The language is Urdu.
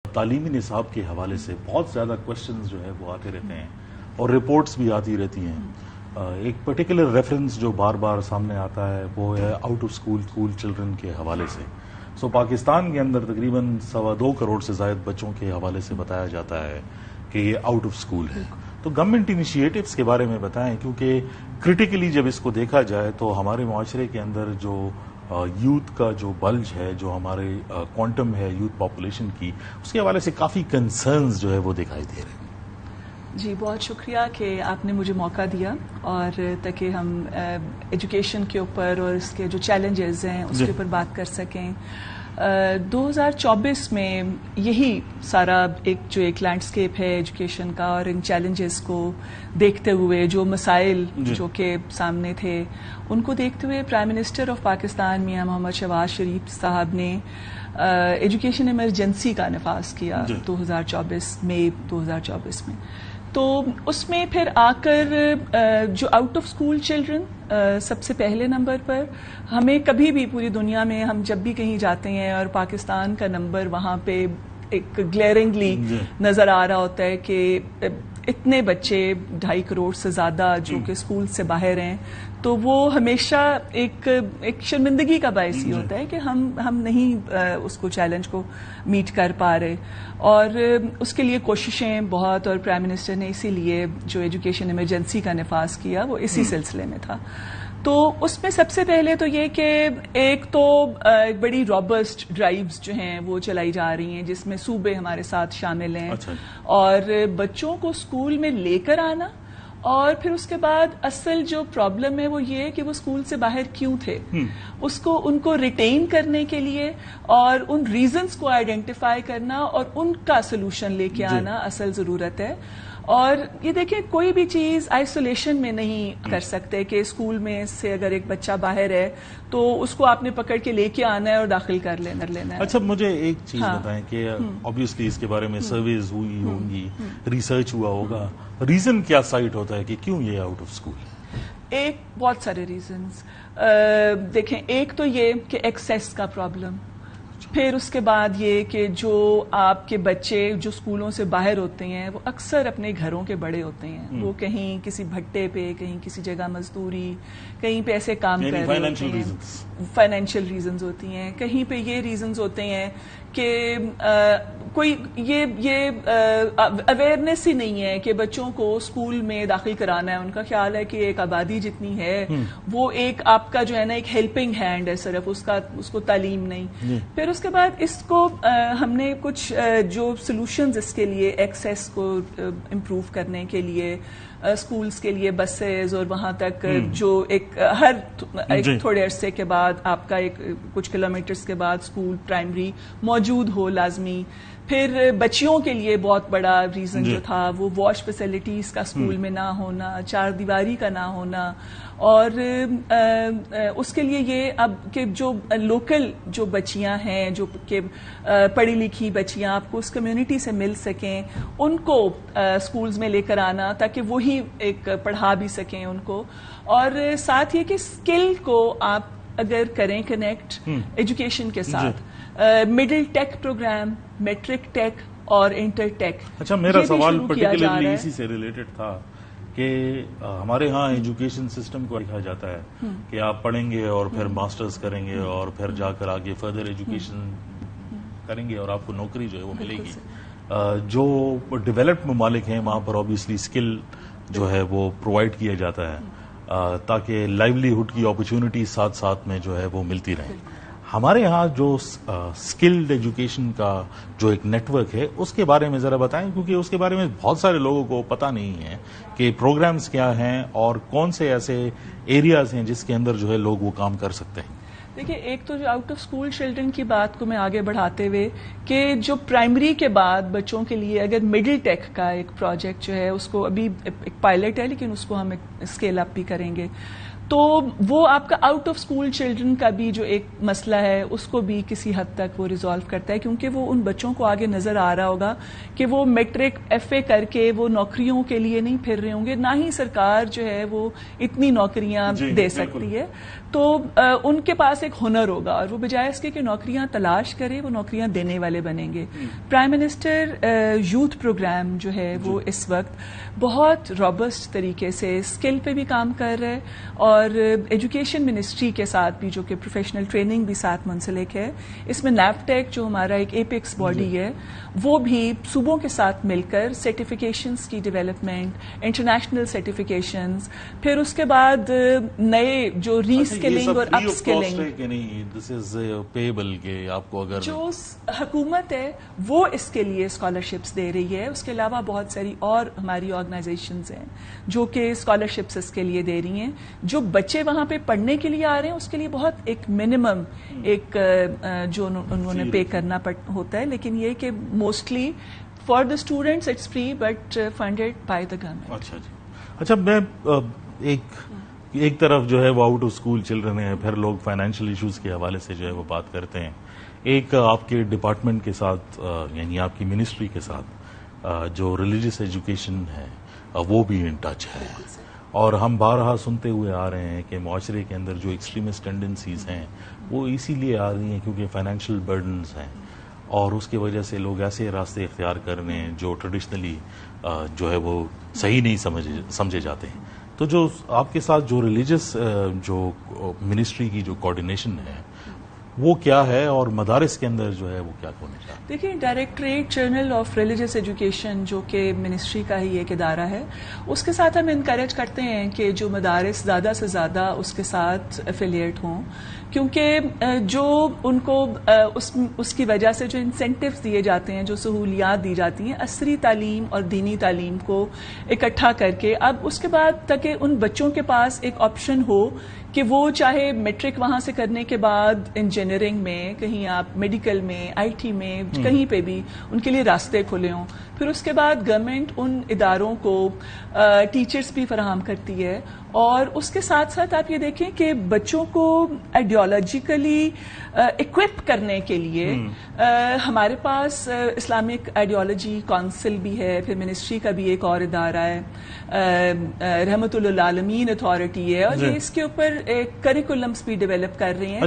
تعلیمی نصاب کے حوالے سے بہت زیادہ کوشچنز جو ہے وہ آتے رہتے ہیں اور رپورٹس بھی آتی رہتی ہیں. ایک پرٹیکولر ریفرنس جو بار بار سامنے آتا ہے وہ ہے آؤٹ آف اسکول چلڈرن کے حوالے سے. پاکستان کے اندر تقریباً 2.25 کروڑ سے زائد بچوں کے حوالے سے بتایا جاتا ہے کہ یہ آؤٹ آف اسکول ہے. تو گورنمنٹ انیشیٹوز کے بارے میں بتائیں، کیونکہ کریٹیکلی جب اس کو دیکھا جائے تو ہمارے معاشرے کے اندر جو یوتھ کا جو بلج ہے، جو ہمارے کوانٹم ہے یوتھ پاپولیشن کی، اس کے حوالے سے کافی کنسرنز جو ہے وہ دکھائی دے رہے ہیں. جی بہت شکریہ کہ آپ نے مجھے موقع دیا اور تاکہ ہم ایجوکیشن کے اوپر اور اس کے جو چیلنجز ہیں اس کے اوپر بات کر سکیں. 2024 میں یہی سارا ایک لینڈسکیپ ہے ایجوکیشن کا، اور ان چیلنجز کو دیکھتے ہوئے جو مسائل جو کہ سامنے تھے ان کو دیکھتے ہوئے پرائم منسٹر آف پاکستان میاں محمد شہباز شریف صاحب نے ایجوکیشن ایمرجنسی کا نفاذ کیا مئی 2024 میں. تو اس میں پھر آ کر جو آؤٹ آف اسکول چلڈرن سب سے پہلے نمبر پر، ہمیں کبھی بھی پوری دنیا میں ہم جب بھی کہیں جاتے ہیں اور پاکستان کا نمبر وہاں پہ ایک گلیرنگلی نظر آ رہا ہوتا ہے کہ اتنے بچے 2.5 کروڑ سے زیادہ جو کہ اسکول سے باہر ہیں، تو وہ ہمیشہ ایک شرمندگی کا باعث ہی ہوتا ہے کہ ہم نہیں اس کو چیلنج کو میٹ کر پا رہے. اور اس کے لیے کوششیں بہت، اور پرائم منسٹر نے اسی لیے جو ایجوکیشن ایمرجنسی کا نفاذ کیا وہ اسی سلسلے میں تھا. تو اس میں سب سے پہلے تو یہ کہ ایک تو بڑی رابسٹ ڈرائیوز جو ہیں وہ چلائی جا رہی ہیں جس میں صوبے ہمارے ساتھ شامل ہیں. اور بچوں کو اسکول میں لے کر آنا، اور پھر اس کے بعد اصل جو پرابلم ہے وہ یہ کہ وہ اسکول سے باہر کیوں تھے، ان کو ریٹین کرنے کے لیے اور ان ریزنز کو آئیڈینٹیفائی کرنا اور ان کا سلوشن لے کے آنا اصل ضرورت ہے. اور یہ دیکھیں کوئی بھی چیز آئسولیشن میں نہیں کر سکتے کہ اسکول میں سے اگر ایک بچہ باہر ہے تو اس کو آپ نے پکڑ کے لے کے آنا ہے اور داخل کر لینا ہے. اچھا مجھے ایک چیز بتائیں کہ obviously اس کے بارے میں سرویز ہوئی ہوں گی، ریسرچ ہوا ہوگا، ریزن کیا سائٹ ہوتا ہے کہ کیوں یہ آؤٹ آف اسکول ہے؟ ایک بہت سارے ریزنز دیکھیں. ایک تو یہ کہ ایکسیس کا پرابلم، پھر اس کے بعد یہ کہ جو آپ کے بچے جو اسکولوں سے باہر ہوتے ہیں وہ اکثر اپنے گھروں کے بڑے ہوتے ہیں، وہ کہیں کسی بھٹے پہ، کہیں کسی جگہ مزدوری، کہیں پہ ایسے کام کر رہے ہوتے ہیں، فائنینشیل ریزنز ہوتی ہیں، کہیں پہ یہ ریزنز ہوتے ہیں کہ کوئی یہ اویئرنیس ہی نہیں ہے کہ بچوں کو اسکول میں داخل کرانا ہے. ان کا خیال ہے کہ ایک آبادی جتنی ہے وہ ایک آپ کا جو ہے نا ایک ہیلپنگ ہینڈ ہے صرف، اس کو تعلیم نہیں. پھر اس کے بعد اس کو ہم نے کچھ جو سلوشنز اس کے لیے ایکسیس کو امپروو کرنے کے لیے اسکولز کے لیے بسز، اور وہاں تک جو ہر تھوڑے عرصے کے بعد آپ کا کچھ کلومیٹرز کے بعد اسکول پرائمری موجود ہو لازمی. پھر بچیوں کے لیے بہت بڑا ریزن جو تھا وہ واش فیسلٹیز کا اسکول میں نہ ہونا، 4 دیواری کا نہ ہونا. اور اس کے لیے یہ اب کہ جو لوکل جو بچیاں ہیں جو کہ پڑھی لکھی بچیاں آپ کو اس کمیونٹی سے مل سکیں، ان کو اسکولز میں لے کر آنا تاکہ وہی ایک پڑھا بھی سکیں ان کو. اور ساتھ یہ کہ اسکل کو آپ اگر کریں کنیکٹ ایجوکیشن کے ساتھ، مڈل ٹیک پروگرام، میٹرک ٹیک اور انٹر ٹیک. اچھا میرا سوال پرٹیکولرلی اسی سے ریلیٹڈ تھا کہ ہمارے ہاں ایجوکیشن سسٹم کو دیکھا جاتا ہے کہ آپ پڑھیں گے اور پھر ماسٹرز کریں گے اور پھر جا کر آگے فردر ایجوکیشن کریں گے اور آپ کو نوکری جو ہے وہ ملے گی. جو ڈیولپڈ ممالک ہیں وہاں پر اوبیسلی اسکل جو ہے وہ پرووائڈ کیا جاتا ہے تاکہ لائیولیہڈ کی اپرچونٹی ساتھ ساتھ میں جو ہے وہ ملتی رہیں. ہمارے ہاں جو اسکلڈ ایجوکیشن کا جو ایک نیٹ ورک ہے اس کے بارے میں ذرا بتائیں، کیونکہ اس کے بارے میں بہت سارے لوگوں کو پتہ نہیں ہے کہ پروگرامز کیا ہیں اور کون سے ایسے ایریاز ہیں جس کے اندر جو ہے لوگ وہ کام کر سکتے ہیں. دیکھیں ایک تو جو آؤٹ آف اسکول چلڈرن کی بات کو میں آگے بڑھاتے ہوئے کہ جو پرائمری کے بعد بچوں کے لیے اگر مڈل ٹیک کا ایک پروجیکٹ جو ہے اس کو ابھی ایک پائلٹ ہے لیکن اس کو ہم اسکیل اپ بھی کریں گے. تو وہ آپ کا آؤٹ آف اسکول چلڈرن کا بھی جو ایک مسئلہ ہے اس کو بھی کسی حد تک وہ ریزالو کرتا ہے، کیونکہ وہ ان بچوں کو آگے نظر آ رہا ہوگا کہ وہ میٹرک ایف اے کر کے وہ نوکریوں کے لیے نہیں پھر رہے ہوں گے، نہ ہی سرکار جو ہے وہ اتنی نوکریاں دے سکتی ہے. تو ان کے پاس ایک ہنر ہوگا اور وہ بجائے اس کے کہ نوکریاں تلاش کرے وہ نوکریاں دینے والے بنیں گے. پرائم منسٹر یوتھ پروگرام جو ہے وہ اس وقت بہت رابسٹ طریقے سے اسکل پہ بھی کام کر رہے ہے اور ایجوکیشن منسٹری کے ساتھ بھی جو کہ پروفیشنل ٹریننگ بھی ساتھ منسلک ہے. اس میں نیپٹیک جو ہمارا ایک ایپیکس باڈی ہے وہ بھی صوبوں کے ساتھ مل کر سرٹیفکیشنز کی ڈیولپمنٹ، انٹرنیشنل سرٹیفکیشنز، پھر اس کے بعد نئے جو ری اسکلنگ اور اپ اسکلنگ، جو حکومت ہے وہ اس کے لیے اسکالرشپس دے رہی ہے. اس کے علاوہ بہت ساری اور ہماری آرگنائزیشنز ہیں جو کہ اسکالرشپس اس کے لیے دے رہی ہیں. جو بچے وہاں پہ پڑھنے کے لیے آ رہے ہیں اس کے لیے بہت ایک منیمم ایک جو انہوں نے پے کرنا ہوتا ہے، لیکن یہ کہ mostly for the students it's free but funded by the government. اچھا جی. اچھا، میں ایک طرف جو ہے وہ آؤٹ آف اسکول چلڈرن ہیں، پھر لوگ فائنینشیل ایشوز کے حوالے سے جو ہے وہ بات کرتے ہیں. ایک آپ کے ڈپارٹمنٹ کے ساتھ یعنی آپ کی منسٹری کے ساتھ جو ریلیجیس ایجوکیشن ہے وہ بھی ان ٹچ ہے، اور ہم بارہا سنتے ہوئے آ رہے ہیں کہ معاشرے کے اندر جو ایکسٹریمسٹ ٹینڈنسیز ہیں وہ اسی لیے آ رہی ہیں کیونکہ فائنینشیل برڈنز ہیں، اور اس کی وجہ سے لوگ ایسے راستے اختیار کر رہے ہیں جو ٹریڈیشنلی جو ہے وہ صحیح نہیں سمجھے جاتے ہیں. تو جو آپ کے ساتھ جو ریلیجس جو منسٹری کی جو کوآرڈینیشن ہے وہ کیا ہے، اور مدارس کے اندر جو ہے وہ کیا ہونا چاہیے؟ دیکھیں، directorate general of religious education جو کہ منسٹری کا ہی ایک ادارہ ہے، اس کے ساتھ ہم انکریج کرتے ہیں کہ جو مدارس زیادہ سے زیادہ اس کے ساتھ افیلیٹ ہوں، کیونکہ جو ان کو اس کی وجہ سے جو انسینٹیوز دیے جاتے ہیں، جو سہولیات دی جاتی ہیں عصری تعلیم اور دینی تعلیم کو اکٹھا کر کے، اب اس کے بعد تاکہ ان بچوں کے پاس ایک آپشن ہو کہ وہ چاہے میٹرک وہاں سے کرنے کے بعد انجینئرنگ میں، کہیں آپ میڈیکل میں، آئی ٹی میں، کہیں پہ بھی ان کے لیے راستے کھلے ہوں. پھر اس کے بعد گورنمنٹ ان اداروں کو ٹیچرز بھی فراہم کرتی ہے، اور اس کے ساتھ ساتھ آپ یہ دیکھیں کہ بچوں کو آئیڈیالوجیکلی اکوپ کرنے کے لیے ہمارے پاس اسلامک آئیڈیالوجی کونسل بھی ہے، پھر منسٹری کا بھی ایک اور ادارہ ہے، رحمت للعالمین اتھارٹی ہے، اور یہ اس کے اوپر کریکولمس بھی ڈیولپ کر رہے ہیں.